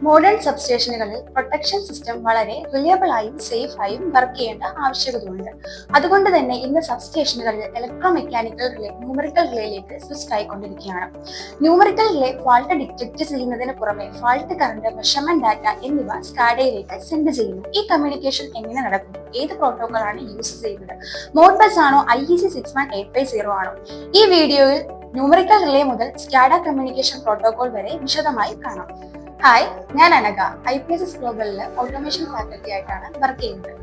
Modern സബ്സ്റ്റേഷനുകളിൽ protection system വളരെ reliable ആയും സേഫ് ആയും വർക്ക് ചെയ്യേണ്ട ആവശ്യകതയുണ്ട്. അതുകൊണ്ട് തന്നെ ഇന്ന് സബ്സ്റ്റേഷനുകളിൽ ഇലക്ട്രോ മെക്കാനിക്കൽ റിലേ ന്യൂമറിക്കൽ റിലേയിലേക്ക് സ്വിച്ച് ആയിക്കൊണ്ടിരിക്കുകയാണ്. ന്യൂമറിക്കൽ റിലേ ഫാൾട്ട് ഡിറ്റക്ട് ചെയ്യുന്നതിന് പുറമെ ഫാൾട്ട് കറണ്ട്, മെഷർമെന്റ് ഡാറ്റ എന്നിവ സ്കാഡയിലേക്ക് സെൻഡ് ചെയ്യുന്നു. ഈ കമ്മ്യൂണിക്കേഷൻ എങ്ങനെ നടക്കുന്നു? ഏത് പ്രോട്ടോകോൾ ആണ് യൂസ് ചെയ്യുന്നത്? മോഡ്ബസ് ആണോ IEC 61850 ആണോ? ഈ വീഡിയോയിൽ ന്യൂമറിക്കൽ റിലേ മുതൽ സ്കാഡ കമ്മ്യൂണിക്കേഷൻ പ്രോട്ടോകോൾ വരെ വിശദമായി കാണാം. ഹായ്, ഞാൻ അനഘ. IPSS ഗ്ലോബലില് ഓട്ടോമേഷൻ ഫാക്കൽറ്റി ആയിട്ടാണ് വർക്ക് ചെയ്യുന്നത്.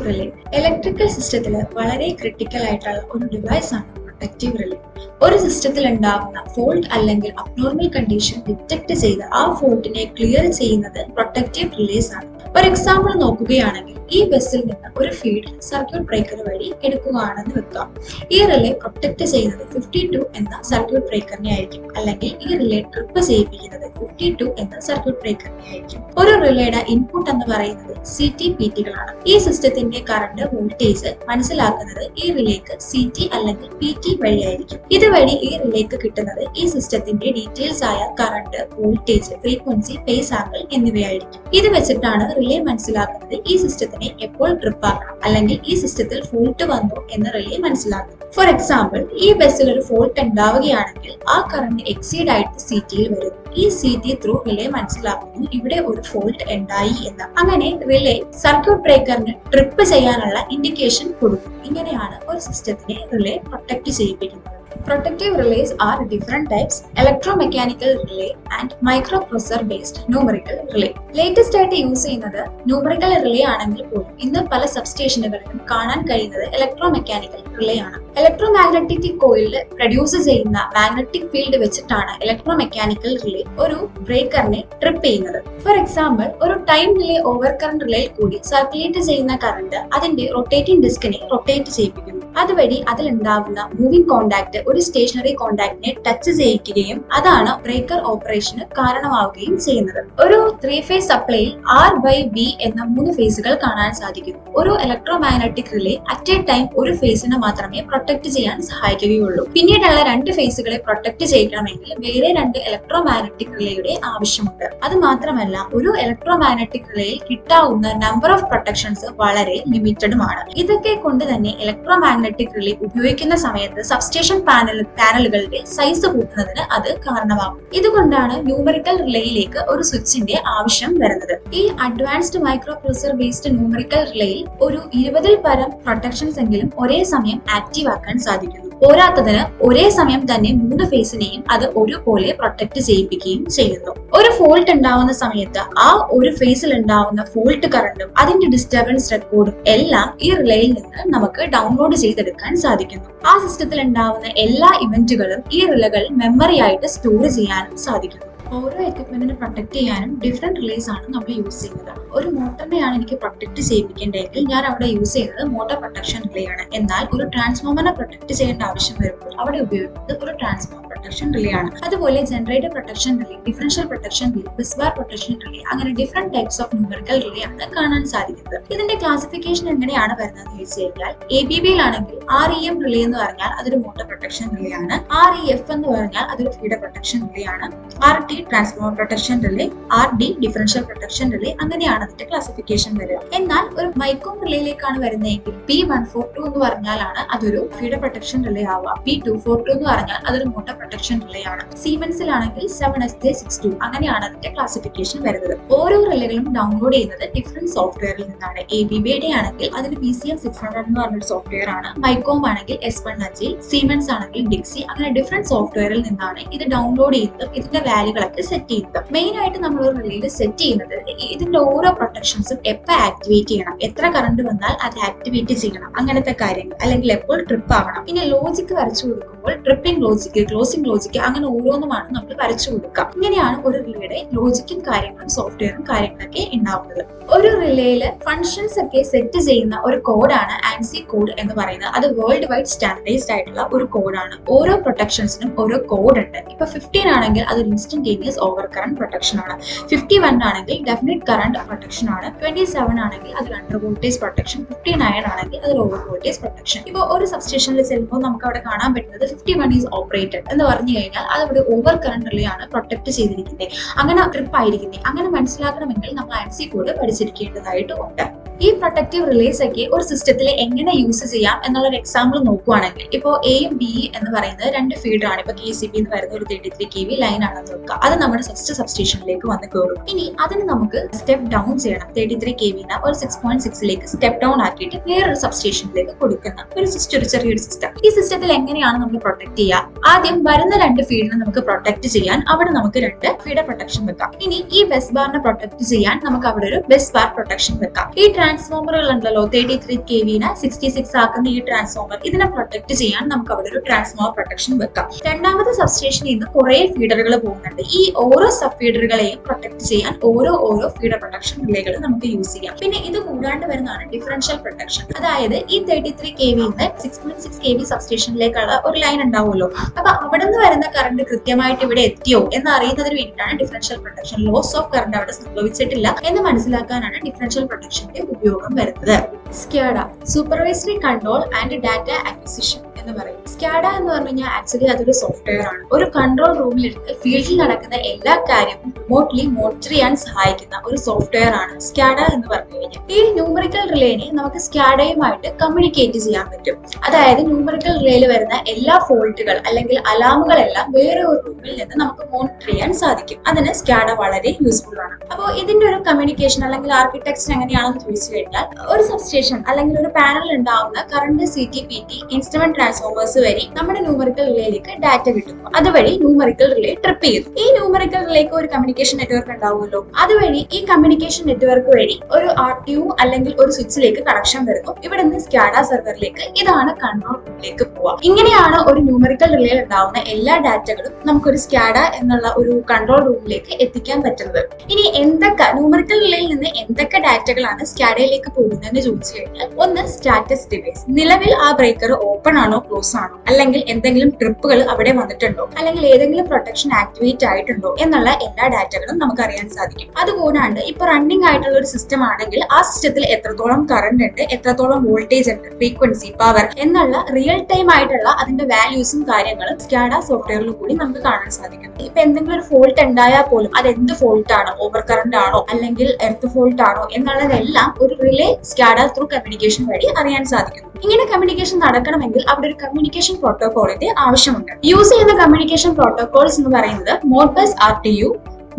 റിലേ ഇലക്ട്രിക്കൽ സിസ്റ്റത്തിൽ വളരെ ക്രിട്ടിക്കൽ ആയിട്ടുള്ള ഒരു ഡിവൈസ് ആണ് പ്രൊട്ടക്റ്റീവ് റിലേ. ഒരു സിസ്റ്റത്തിൽ ഉണ്ടാകുന്ന ഫോൾട്ട് അല്ലെങ്കിൽ അബ്നോർമൽ കണ്ടീഷൻ ഡിറ്റക്ട് ചെയ്ത് ആ ഫോൾട്ടിനെ ക്ലിയർ ചെയ്യുന്നത് പ്രൊട്ടക്റ്റീവ് റിലേസ് ആണ്. ഒരു എക്സാമ്പിൾ നോക്കുകയാണെങ്കിൽ, ഈ ബസ്സിൽ നിന്ന് ഒരു ഫീഡ് സർക്യൂട്ട് ബ്രേക്കർ വഴി എടുക്കുകയാണെന്ന് വെക്കാം. ഈ റിലേ പ്രൊട്ടക്ട് ചെയ്യുന്നത് 52 എന്ന സർക്യൂട്ട് ബ്രേക്കറിനെ ആയിരിക്കും, അല്ലെങ്കിൽ ഈ റിലേ ട്രിപ്പ് ചെയ്യിപ്പിക്കുന്നത് 52 എന്ന സർക്യൂട്ട് ബ്രേക്കറിനെ ആയിരിക്കും. ഒരു റിലേയുടെ ഇൻപുട്ട് എന്ന് പറയുന്നത് CT/PT-കളാണ്. ഈ സിസ്റ്റത്തിന്റെ കറണ്ട് വോൾട്ടേജ് മനസ്സിലാക്കുന്നത് ഈ റിലേക്ക് CT അല്ലെങ്കിൽ PT വഴിയായിരിക്കും. ഇതുവഴി ഈ റിലേക്ക് കിട്ടുന്നത് ഈ സിസ്റ്റത്തിന്റെ ഡീറ്റെയിൽസ് ആയ current, voltage, frequency, phase angle എന്നിവയായിരിക്കും. ഇത് വെച്ചിട്ടാണ് റിലേ മനസ്സിലാക്കുന്നത് ഈ സിസ്റ്റത്തിനെ എപ്പോൾ ട്രിപ്പ് ആക്കണം, അല്ലെങ്കിൽ ഈ സിസ്റ്റത്തിൽ ഫോൾട്ട് വന്നു എന്ന് റിലേ മനസ്സിലാക്കും. ഫോർ എക്സാമ്പിൾ, ഈ ബസ്സിൽ ഒരു ഫോൾട്ട് ഉണ്ടാവുകയാണെങ്കിൽ ആ കറണ്ട് എക്സീഡ് ആയിട്ട് CT-യിൽ വരും. ഈ CT ത്രൂ റിലേ മനസ്സിലാക്കുന്നു ഇവിടെ ഒരു ഫോൾട്ട് ഉണ്ടായി എന്ന്. അങ്ങനെ റിലേ സർക്യൂട്ട് ബ്രേക്കറിന് ട്രിപ്പ് ചെയ്യാനുള്ള ഇൻഡിക്കേഷൻ കൊടുക്കും. ഇങ്ങനെയാണ് ഒരു സിസ്റ്റത്തിനെ റിലേ പ്രൊട്ടക്ട് ചെയ്യിപ്പിക്കുന്നത്. Protective relays are different types: electromechanical relay and microprocessor based numerical relay. Latest ആയിട്ട് യൂസ് ചെയ്യുന്നത് ന്യൂമറിക്കൽ റിലേ ആണെങ്കിൽ പോലും ഇന്ന് പല സബ്സ്റ്റേഷനുകളിലും കാണാൻ കഴിയുന്നത് ഇലക്ട്രോ മെക്കാനിക്കൽ റിലേ ആണ്. ഇലക്ട്രോ മാഗ്നറ്റിക് കോയിലിൽ പ്രൊഡ്യൂസ് ചെയ്യുന്ന മാഗ്നറ്റിക് ഫീൽഡ് വെച്ചിട്ടാണ് ഇലക്ട്രോ മെക്കാനിക്കൽ റിലേ ഒരു ബ്രേക്കറിനെ ട്രിപ്പ് ചെയ്യുന്നത്. ഫോർ എക്സാമ്പിൾ, ഒരു ടൈം റിലേ ഓവർ കറന്റ് റിലേയിൽ കൂടി സർക്കുലേറ്റ് ചെയ്യുന്ന കറണ്ട് അതിന്റെ റൊട്ടേറ്റിംഗ് ഡിസ്കിനെ റൊട്ടേറ്റ് ചെയ്യിപ്പിക്കുന്നു. അതുവഴി അതിലുണ്ടാവുന്ന മൂവിംഗ് കോണ്ടാക്ട് ഒരു സ്റ്റേഷനറി കോണ്ടാക്ടിനെ ടച്ച് ചെയ്യിക്കുകയും അതാണ് ബ്രേക്കർ ഓപ്പറേഷന് കാരണമാവുകയും ചെയ്യുന്നത്. ഒരു 3-phase സപ്ലൈയിൽ R/B എന്ന 3 ഫേസുകൾ കാണാൻ സാധിക്കുന്നു. ഒരു electro magnetic relay at A time ഒരു ഫേസിനെ മാത്രമേ പ്രൊട്ടക്ട് ചെയ്യാൻ സഹായിക്കുകയുള്ളൂ. പിന്നീടുള്ള 2 ഫേസുകളെ പ്രൊട്ടക്ട് ചെയ്യണമെങ്കിൽ വേറെ 2 ഇലക്ട്രോ മാഗ്നറ്റിക് റിലേയുടെ ആവശ്യമുണ്ട്. അത് മാത്രമല്ല, ഒരു ഇലക്ട്രോ മാഗ്നറ്റിക് റിലേയിൽ കിട്ടാവുന്ന നമ്പർ ഓഫ് പ്രൊട്ടക്ഷൻസ് വളരെ ലിമിറ്റഡുമാണ്. ഇതൊക്കെ കൊണ്ട് തന്നെ ഇലക്ട്രോ മാഗ്നറ്റിക് റിലേ ഉപയോഗിക്കുന്ന സമയത്ത് സബ്സ്റ്റേഷൻ പാനലുകളുടെ സൈസ് കൂട്ടുന്നതിന് അത് കാരണമാകും. ഇതുകൊണ്ടാണ് ന്യൂമറിക്കൽ റിലേയിലേക്ക് ഒരു സ്വിച്ചിന്റെ ആവശ്യം വരുന്നത്. ഈ അഡ്വാൻസ്ഡ് മൈക്രോപ്രൊസസർ ബേസ്ഡ് ന്യൂമറിക്കൽ റിലേയിൽ ഒരു 20-ൽ പരം പ്രൊട്ടക്ഷൻസ് എങ്കിലും ഒരേ സമയം ആക്റ്റീവ് ആക്കാൻ സാധിക്കുന്നു. പോരാത്തതിന് ഒരേ സമയം തന്നെ 3 ഫേസിനെയും അത് ഒരുപോലെ പ്രൊട്ടക്ട് ചെയ്യിപ്പിക്കുകയും ചെയ്യുന്നു. ഒരു ഫോൾട്ട് ഉണ്ടാവുന്ന സമയത്ത് ആ ഒരു ഫേസിൽ ഉണ്ടാവുന്ന ഫോൾട്ട് കറണ്ടും അതിന്റെ ഡിസ്റ്റർബൻസ് റെക്കോർഡും എല്ലാം ഈ റിലേയിൽ നിന്ന് നമുക്ക് ഡൗൺലോഡ് ചെയ്തെടുക്കാൻ സാധിക്കുന്നു. ആ സിസ്റ്റത്തിൽ ഉണ്ടാവുന്ന എല്ലാ ഇവന്റുകളും ഈ റിലകൾ മെമ്മറി ആയിട്ട് സ്റ്റോർ ചെയ്യാനും സാധിക്കുന്നു. ഓരോ എക്യുപ്മെന്റിനെ പ്രൊട്ടക്ട് ചെയ്യാനും ഡിഫറെന്റ് റിലേസ് ആണ് നമ്മൾ യൂസ് ചെയ്യുന്നത്. ഒരു മോട്ടറിനെയാണ് എനിക്ക് പ്രൊട്ടക്ട് ചെയ്യിപ്പിക്കേണ്ടതെങ്കിൽ ഞാൻ അവിടെ യൂസ് ചെയ്യുന്നത് മോട്ടോർ പ്രൊട്ടക്ഷൻ റിലേ ആണ്. എന്നാൽ ഒരു ട്രാൻസ്ഫോമറിനെ പ്രൊട്ടക്ട് ചെയ്യേണ്ട ആവശ്യം വരുമ്പോൾ അവിടെ ഉപയോഗിക്കുന്നത് ഒരു ട്രാൻസ്ഫോമർ പ്രൊട്ടക്ഷൻ റിലേ ആണ്. അതുപോലെ generator protection relay, differential protection relay, busbar protection relay, അങ്ങനെ different types of numerical relay ആണ് കാണാൻ സാധിക്കുന്നത്. ഇതിന്റെ ക്ലാസിഫിക്കേഷൻ എങ്ങനെയാണ് വരുന്നതെന്ന് ചോദിച്ചു കഴിഞ്ഞാൽ, ABB-യിലാണെങ്കിൽ REM റിലേ എന്ന് പറഞ്ഞാൽ അതൊരു മോട്ടോർ പ്രൊട്ടക്ഷൻ റിലേ ആണ്. REF എന്ന് പറഞ്ഞാൽ അതൊരു ഫീഡർ പ്രൊട്ടക്ഷൻ റിലേ ആണ്. RT transformer protection relay, RD differential protection relay, അങ്ങനെയാണ് അതിന്റെ ക്ലാസിഫിക്കേഷൻ വരിക. എന്നാൽ ഒരു മൈക്രോം റിലേയിലേക്കാണ് വരുന്നതെങ്കിൽ P142 എന്ന് പറഞ്ഞാലാണ് അതൊരു ഫീഡർ പ്രൊട്ടക്ഷൻ റിലേ ആവുക. P242 എന്ന് പറഞ്ഞാൽ അതൊരു മോട്ടോർ പ്രൊട്ടക്ഷൻ റിലേ ആണ്. സീമെൻസിലാണെങ്കിൽ 7SJ62, അങ്ങനെയാണ് അതിന്റെ ക്ലാസിഫിക്കേഷൻ വരുന്നത്. ഓരോ റിലേകളും ഡൗൺലോഡ് ചെയ്യുന്നത് ഡിഫറെന്റ് സോഫ്റ്റ്വെയറിൽ നിന്നാണ്. ABB-യുടെ ആണെങ്കിൽ അതിന് PCM 600 എന്ന് പറഞ്ഞൊരു സോഫ്റ്റ്വെയർ ആണ്. മൈക്കോം ആണെങ്കിൽ S1Agile, സീമെൻസ് ആണെങ്കിൽ ഡിക്സി, അങ്ങനെ ഡിഫറെന്റ് സോഫ്റ്റ്വെയറിൽ നിന്നാണ് ഇത് ഡൗൺലോഡ് ചെയ്യുന്നത്. ഇതിന്റെ വാല്യൂകളൊക്കെ സെറ്റ് ചെയ്യുന്നത്. മെയിൻ ആയിട്ട് നമ്മൾ ഒരു റിലേയിൽ സെറ്റ് ചെയ്യുന്നത് ഇതിന്റെ ഓരോ പ്രൊട്ടക്ഷൻസും എപ്പോൾ ആക്ടിവേറ്റ് ചെയ്യണം, എത്ര കറണ്ട് വന്നാൽ അത് ആക്ടിവേറ്റ് ചെയ്യണം, അങ്ങനത്തെ കാര്യങ്ങൾ, അല്ലെങ്കിൽ എപ്പോൾ ട്രിപ്പ് ആവണം. പിന്നെ ലോജിക്ക് വരച്ചു കൊടുക്കുമ്പോൾ ട്രിപ്പിംഗ് ലോജിക്ക്, ക്ലോസിംഗ് ലോജിക്ക്, അങ്ങനെ ഓരോന്നുമാണ് നമ്മൾ വരച്ചു കൊടുക്കുക. ഇങ്ങനെയാണ് ഒരു റിലേയുടെ ലോജിക്കും കാര്യങ്ങളും സോഫ്റ്റ്വെയറും കാര്യങ്ങളൊക്കെ ഉണ്ടാവുന്നത്. ഒരു റിലേയില് ഫങ്ഷൻസ് ഒക്കെ സെറ്റ് ചെയ്യുന്ന ഒരു കോഡാണ് ANSI കോഡ് എന്ന് പറയുന്നത്. അത് വേൾഡ് വൈഡ് സ്റ്റാൻഡർഡൈസ്ഡ് ആയിട്ടുള്ള ഒരു കോഡാണ്. ഓരോ പ്രൊട്ടക്ഷൻസിനും ഓരോ കോഡ് ഉണ്ട്. ഇപ്പൊ 15 ആണെങ്കിൽ അത് ഇൻസ്റ്റന്റേനിയസ് ഓവർ കറന്റ് പ്രൊട്ടക്ഷൻ ആണ്. 51 ആണെങ്കിൽ ഡെഫിനിറ്റ് കറന്റ് പ്രൊട്ടക്ഷൻ ആണ്. 27 ആണെങ്കിൽ അത് അണ്ടർ വോൾട്ടേജ് പ്രൊട്ടക്ഷൻ. 59 ആണെങ്കിൽ അത് ഓവർ വോൾട്ടേജ് പ്രൊട്ടക്ഷൻ. ഇപ്പോൾ ഒരു സബ്സ്റ്റേഷനിൽ ചെല്ലുമ്പോൾ നമുക്ക് അവിടെ കാണാൻ പറ്റുന്നത് 51 ഈസ് ഓപ്പറേറ്റഡ് എന്ന് പറഞ്ഞു കഴിഞ്ഞാൽ അത് അവിടെ ഓവർ കറണ്ട് റിലേ ആണ് പ്രൊട്ടക്ട് ചെയ്തിരിക്കുന്നത്, അങ്ങനെ ട്രിപ്പ് ആയിരിക്കുന്നത്. അങ്ങനെ മനസ്സിലാക്കണമെങ്കിൽ നമ്മൾ ആൻസി കോഡ് പഠിച്ചിരിക്കേണ്ടതായിട്ടുണ്ട്. ഈ പ്രൊട്ടക്റ്റീവ് റിലേസ് ഒക്കെ ഒരു സിസ്റ്റത്തിൽ എങ്ങനെ യൂസ് ചെയ്യാം എന്നുള്ള ഒരു എക്സാമ്പിൾ നോക്കുവാണെങ്കിൽ, ഇപ്പോൾ എയും ബി എന്ന് പറയുന്നത് രണ്ട് ഫീഡർ ആണ്. ഇപ്പൊ KCB എന്ന് പറയുന്ന ഒരു 33 kV ലൈൻ ആണെന്ന് വെക്കുക. അത് നമ്മുടെ ഫസ്റ്റ് സബ്സ്റ്റേഷനിലേക്ക് വന്ന് കയറും. ഇനി അതിന് നമുക്ക് സ്റ്റെപ്പ് ഡൗൺ ചെയ്യണം. 33 kV ഒരു 6.6ലേക്ക് സ്റ്റെപ്പ് ഡൗൺ ആക്കിയിട്ട് വേറൊരു സബ്സ്റ്റേഷനിലേക്ക് കൊടുക്കുന്ന ഒരു ചെറിയൊരു സിസ്റ്റം. ഈ സിസ്റ്റത്തിൽ എങ്ങനെയാണ് നമ്മൾ പ്രൊട്ടക്ട് ചെയ്യുക? ആദ്യം വരുന്ന രണ്ട് ഫീഡിനെ നമുക്ക് പ്രൊട്ടക്ട് ചെയ്യാൻ അവിടെ നമുക്ക് രണ്ട് ഫീഡർ പ്രൊട്ടക്ഷൻ വെക്കാം. ഇനി ഈ ബസ് ബാറിനെ പ്രൊട്ടക്ട് ചെയ്യാൻ നമുക്ക് അവിടെ ഒരു ബസ് ബാർ പ്രൊട്ടക്ഷൻ വെക്കാം. ഈ ട്രാൻസ്ഫോമറുകൾ ഉണ്ടല്ലോ, 33 kV 66 ആക്കുന്ന ഈ ട്രാൻസ്ഫോമർ, ഇതിനെ പ്രൊട്ടക്ട് ചെയ്യാൻ നമുക്ക് അവിടെ ഒരു ട്രാൻസ്ഫോമർ പ്രൊട്ടക്ഷൻ വെക്കാം. രണ്ടാമത്തെ സബ്സ്റ്റേഷനിൽ നിന്ന് കുറെ ഫീഡറുകൾ പോകുന്നുണ്ട്. ഈ ഓരോ സബ് ഫീഡറുകളെയും പ്രൊട്ടക്ട് ചെയ്യാൻ ഓരോ ഫീഡർ പ്രൊട്ടക്ഷൻ റിലേകൾ നമുക്ക് യൂസ് ചെയ്യാം. പിന്നെ ഇത് കൂടാണ്ട് വരുന്നതാണ് ഡിഫറൻഷ്യൽ പ്രൊട്ടക്ഷൻ. അതായത് ഈ 33 kV 6.6 kV സബ്സ്റ്റേഷനിലേക്കുള്ള ഒരു ലൈൻ ഉണ്ടാവുമല്ലോ, അപ്പൊ അവിടെ നിന്ന് വരുന്ന കറണ്ട് കൃത്യമായിട്ട് ഇവിടെ എത്തിയോ എന്ന് അറിയുന്നതിന് വേണ്ടിയിട്ടാണ് differential protection. Loss of current അവിടെ സംഭവിച്ചിട്ടില്ല എന്ന് മനസ്സിലാക്കാനാണ് ഡിഫറൻഷ്യൽ പ്രൊട്ടക്ഷന്റെ ഉപയോഗം വരുന്നത്. SCADA, supervisory control and data acquisition എന്ന് പറയും. സ്കാഡ എന്ന് പറഞ്ഞു കഴിഞ്ഞാൽ ആക്ച്വലി അതൊരു സോഫ്റ്റ്വെയർ ആണ്. ഒരു കൺട്രോൾ റൂമിലിരുന്ന് ഫീൽഡിൽ നടക്കുന്ന എല്ലാ കാര്യവും റിമോട്ട്ലി മോണിറ്റർ ചെയ്യാൻ സഹായിക്കുന്ന ഒരു സോഫ്റ്റ്വെയർ ആണ് സ്കാഡ എന്ന് പറഞ്ഞു കഴിഞ്ഞാൽ. ഈ ന്യൂമറിക്കൽ റിലേനെ നമുക്ക് സ്കാഡയുമായിട്ട് കമ്മ്യൂണിക്കേറ്റ് ചെയ്യാൻ പറ്റും. അതായത് ന്യൂമറിക്കൽ റിലേയിൽ വരുന്ന എല്ലാ ഫോൾട്ടുകൾ അല്ലെങ്കിൽ അലാമുകളെല്ലാം വേറെ ഒരു റൂമിൽ നിന്ന് നമുക്ക് മോണിറ്റർ ചെയ്യാൻ സാധിക്കും. അതിന് സ്കാഡ വളരെ യൂസ്ഫുൾ ആണ്. അപ്പോൾ ഇതിന്റെ ഒരു കമ്മ്യൂണിക്കേഷൻ അല്ലെങ്കിൽ ആർക്കിടെക്ചർ എങ്ങനെയാണെന്ന് ചോദിച്ചു കഴിഞ്ഞാൽ, ഒരു സബ്സ്റ്റേഷൻ അല്ലെങ്കിൽ ഒരു പാനലിൽ ഉണ്ടാവുന്ന കറണ്ട് CTPT ഇൻസ്ട്രുമെന്റ് ട്രാൻസ്ഫോമേഴ്സ് വഴി നമ്മുടെ ന്യൂമറിക്കൽ റിലേയിലേക്ക് ഡാറ്റ കിട്ടുന്നു. അതുവഴി ന്യൂമറിക്കൽ റിലേ ട്രിപ്പ് ചെയ്യുന്നു. ഈ ന്യൂമറിക്കൽ റിലേക്ക് ഒരു കമ്മ്യൂണിക്കേഷൻ നെറ്റ്വർക്ക് ഉണ്ടാവുമല്ലോ, അതുവഴി ഈ കമ്മ്യൂണിക്കേഷൻ നെറ്റ്വർക്ക് വഴി ഒരു RTU അല്ലെങ്കിൽ ഒരു സ്വിച്ചിലേക്ക് കണക്ഷൻ വരുന്നു. ഇവിടെ നിന്ന് സ്കാഡ സെർവറിലേക്ക്, ഇതാണ് കൺട്രോൾ റൂമിലേക്ക് പോവുക. ഇങ്ങനെയാണ് ഒരു ന്യൂമറിക്കൽ റിലേയിൽ ഉണ്ടാവുന്ന എല്ലാ ഡാറ്റകളും നമുക്കൊരു സ്കാഡ എന്നുള്ള ഒരു കൺട്രോൾ റൂമിലേക്ക് എത്തിക്കാൻ പറ്റുന്നത്. ഇനി എന്തൊക്കെ ന്യൂമറിക്കൽ റിലേയിൽ നിന്ന് എന്തൊക്കെ ഡാറ്റകളാണ് സ്കാഡയിലേക്ക് പോകുന്നതെന്ന് ചോദിച്ചു കഴിഞ്ഞാൽ, ഒന്ന് സ്റ്റാറ്റസ് ഡിവൈസ്, നിലവിൽ ആ ബ്രേക്കർ ഓപ്പൺ ആണോ ക്ലോസ് ആണോ, അല്ലെങ്കിൽ എന്തെങ്കിലും ട്രിപ്പുകൾ അവിടെ വന്നിട്ടുണ്ടോ, അല്ലെങ്കിൽ ഏതെങ്കിലും പ്രൊട്ടക്ഷൻ ആക്ടിവേറ്റ് ആയിട്ടുണ്ടോ എന്നുള്ള എല്ലാ ഡാറ്റകളും നമുക്ക് അറിയാൻ സാധിക്കും. അതുകൂടാണ്ട് ഇപ്പൊ റണ്ണിംഗ് ആയിട്ടുള്ള ഒരു സിസ്റ്റം ആണെങ്കിൽ ആ സിസ്റ്റത്തിൽ എത്രത്തോളം കറണ്ട് ഉണ്ട്, എത്രത്തോളം വോൾട്ടേജ് ഉണ്ട്, ഫ്രീക്വൻസി, പവർ എന്നുള്ള റിയൽ ടൈം ആയിട്ടുള്ള അതിന്റെ വാല്യൂസും കാര്യങ്ങളും സ്കാഡ സോഫ്റ്റ്വെയറിൽ കൂടി നമുക്ക് കാണാൻ സാധിക്കും. ഇപ്പൊ എന്തെങ്കിലും ഒരു ഫോൾട്ട് ഉണ്ടായാൽ പോലും അത് എന്ത് ഫോൾട്ട് ആണോ, ഓവർ കറണ്ട് ആണോ അല്ലെങ്കിൽ എർത്ത് ഫോൾട്ട് ആണോ എന്നുള്ളതെല്ലാം ഒരു റിലേ സ്കാഡ ത്രൂ കമ്മ്യൂണിക്കേഷൻ വഴി അറിയാൻ സാധിക്കുന്നു. ഇങ്ങനെ കമ്മ്യൂണിക്കേഷൻ നടക്കണമെങ്കിൽ അവിടെ ഒരു കമ്മ്യൂണിക്കേഷൻ പ്രോട്ടോകോളിന്റെ ആവശ്യമുണ്ട്. യൂസ് ചെയ്യുന്ന കമ്മ്യൂണിക്കേഷൻ പ്രോട്ടോകോൾസ് എന്ന് പറയുന്നത് Modbus RTU,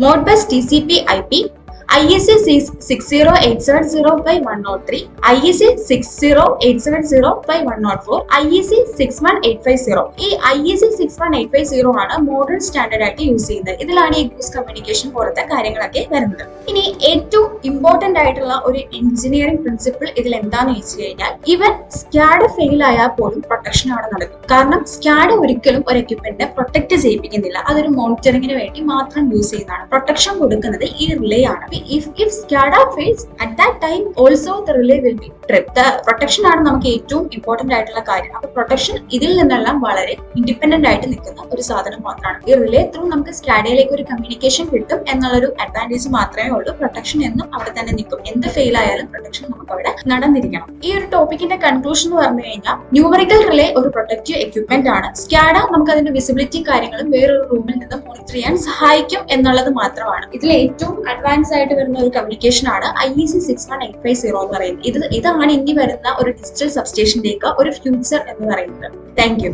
Modbus TCP/IP, IEC 60870/103, IEC 60870/104, IEC 61850. ഈ IEC 61850 ആണ് മോഡേൺ സ്റ്റാൻഡേർഡ് ആയിട്ട് യൂസ് ചെയ്യുന്നത്. ഇതിലാണ് ഈ ഗൂസ് കമ്മ്യൂണിക്കേഷൻ പോലത്തെ കാര്യങ്ങളൊക്കെ വരുന്നത്. ഇനി ഏറ്റവും ഇമ്പോർട്ടന്റ് ആയിട്ടുള്ള ഒരു എഞ്ചിനീയറിംഗ് പ്രിൻസിപ്പിൾ ഇതിൽ എന്താന്ന് ചോദിച്ചു കഴിഞ്ഞാൽ, ഇവൻ സ്കാഡ ഫെയിൽ ആയാൽ പോലും പ്രൊട്ടക്ഷൻ അവിടെ നടക്കും. കാരണം സ്കാഡ ഒരിക്കലും ഒരു എക്യുപ്മെന്റിനെ പ്രൊട്ടക്ട് ചെയ്യിപ്പിക്കുന്നില്ല, അതൊരു മോണിറ്ററിംഗിന് വേണ്ടി മാത്രം യൂസ് ചെയ്യുന്നതാണ്. പ്രൊട്ടക്ഷൻ കൊടുക്കുന്നത് ഈ റിലേ ആണ്. If SCADA fails, at that time also the relay will be tripped. The protection ആണ് നമുക്ക് ഏറ്റവും ഇമ്പോർട്ടന്റ് ആയിട്ടുള്ള കാര്യം. അപ്പൊ പ്രൊട്ടക്ഷൻ ഇതിൽ നിന്നെല്ലാം വളരെ ഇൻഡിപെൻഡന്റ് ആയിട്ട് നിൽക്കുന്ന ഒരു സാധനം മാത്രമാണ്. ഈ റിലേ ത്രൂ നമുക്ക് സ്കാഡയിലേക്ക് ഒരു കമ്മ്യൂണിക്കേഷൻ കിട്ടും എന്നുള്ളൊരു അഡ്വാൻറ്റേജ് മാത്രമേ ഉള്ളൂ. പ്രൊട്ടക്ഷൻ എന്നും അവിടെ തന്നെ നിൽക്കും. എന്ത് ഫെയിൽ ആയാലും പ്രൊട്ടക്ഷൻ നമുക്ക് അവിടെ നടന്നിരിക്കണം. ഈ ഒരു ടോപ്പിക്കിന്റെ കൺക്ലൂഷൻ എന്ന് പറഞ്ഞു കഴിഞ്ഞാൽ, ന്യൂമറിക്കൽ റിലേ ഒരു പ്രൊട്ടക്റ്റീവ് എക്യുപ്മെന്റ് ആണ്. സ്കാഡ നമുക്ക് അതിന്റെ വിസിബിലിറ്റി കാര്യങ്ങളും വേറൊരു റൂമിൽ നിന്ന് മോണിറ്റർ ചെയ്യാൻ സഹായിക്കും എന്നുള്ളത് മാത്രമാണ്. ഇതിൽ ഏറ്റവും അഡ്വാൻസ് ആയിട്ട് വരുന്ന ഒരു കമ്മ്യൂണിക്കേഷൻ ആണ് IEC 61850 എന്ന് പറയുന്നത്. ഇതാണ് ഇനി വരുന്ന ഒരു ഡിജിറ്റൽ സബ്സ്റ്റേഷനിലേക്ക് ഒരു ഫ്യൂച്ചർ എന്ന് പറയുന്നത്. Thank you.